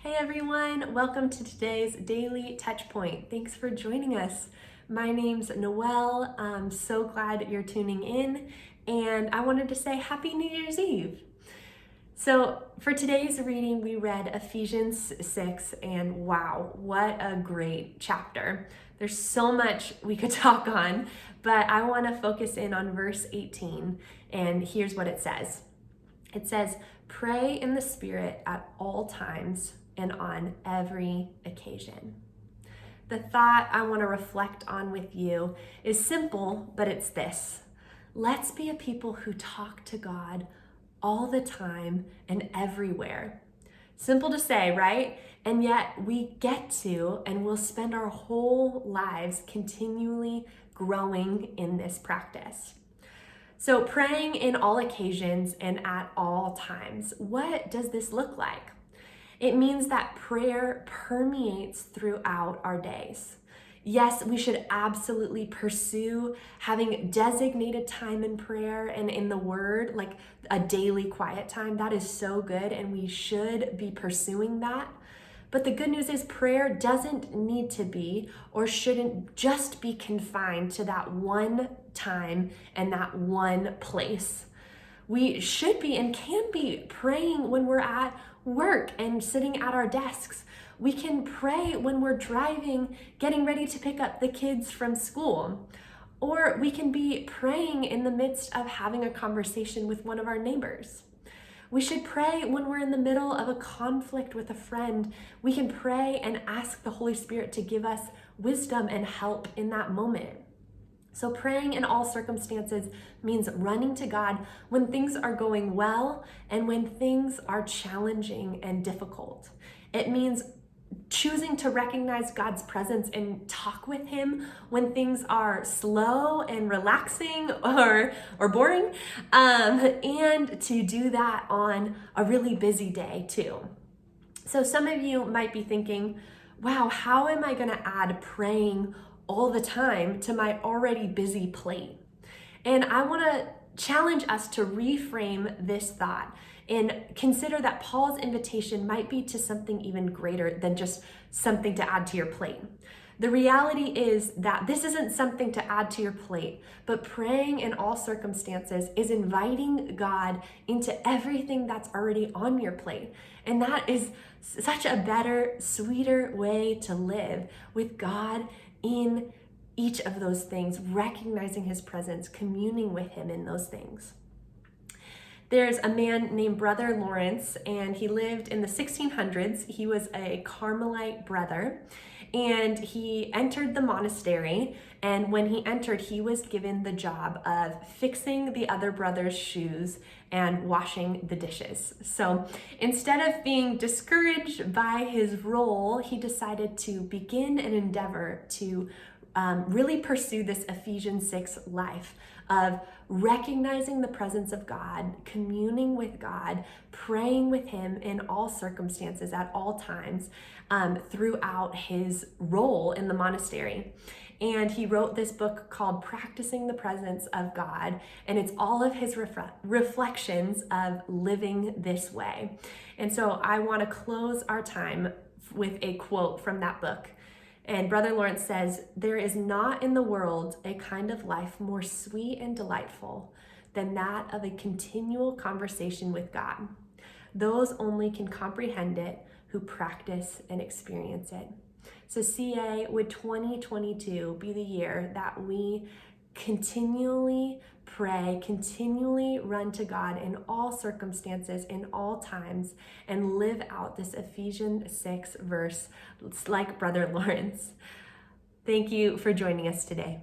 Hey everyone, welcome to today's Daily Touchpoint. Thanks for joining us. My name's Noelle. I'm so glad you're tuning in, and I wanted to say Happy New Year's Eve. So for today's reading, we read Ephesians 6, and wow, what a great chapter. There's so much we could talk on, but I want to focus in on verse 18, and here's what it says. It says, "Pray in the Spirit at all times and on every occasion." The thought I want to reflect on with you is simple, but it's this. Let's be a people who talk to God all the time and everywhere. Simple to say, right? And yet we get to and we'll spend our whole lives continually growing in this practice. So praying in all occasions and at all times. What does this look like? It means that prayer permeates throughout our days. Yes, we should absolutely pursue having designated time in prayer and in the Word, like a daily quiet time. That is so good, and we should be pursuing that. But the good news is prayer doesn't need to be or shouldn't just be confined to that one time and that one place. We should be and can be praying when we're at work and sitting at our desks. We can pray when we're driving, getting ready to pick up the kids from school. Or we can be praying in the midst of having a conversation with one of our neighbors. We should pray when we're in the middle of a conflict with a friend. We can pray and ask the Holy Spirit to give us wisdom and help in that moment. So praying in all circumstances means running to God when things are going well and when things are challenging and difficult. It means choosing to recognize God's presence and talk with Him when things are slow and relaxing or boring, and to do that on a really busy day too. So some of you might be thinking, wow, how am I going to add praying all the time to my already busy plate? And I want to challenge us to reframe this thought and consider that Paul's invitation might be to something even greater than just something to add to your plate. The reality is that this isn't something to add to your plate, but praying in all circumstances is inviting God into everything that's already on your plate. And that is such a better, sweeter way to live, with God in each of those things, recognizing His presence, communing with Him in those things. There's a man named Brother Lawrence, and he lived in the 1600s. He was a Carmelite brother, and he entered the monastery. And when he entered, he was given the job of fixing the other brothers' shoes and washing the dishes. So instead of being discouraged by his role, he decided to begin an endeavor to really pursue this Ephesians 6 life of recognizing the presence of God, communing with God, praying with Him in all circumstances at all times, throughout his role in the monastery. And he wrote this book called Practicing the Presence of God, and it's all of his reflections of living this way. And so I want to close our time with a quote from that book. And Brother Lawrence says, "There is not in the world a kind of life more sweet and delightful than that of a continual conversation with God. Those only can comprehend it who practice and experience it." So CA, would 2022 be the year that we continually pray, continually run to God in all circumstances, in all times, and live out this Ephesians 6 verse like Brother Lawrence. Thank you for joining us today.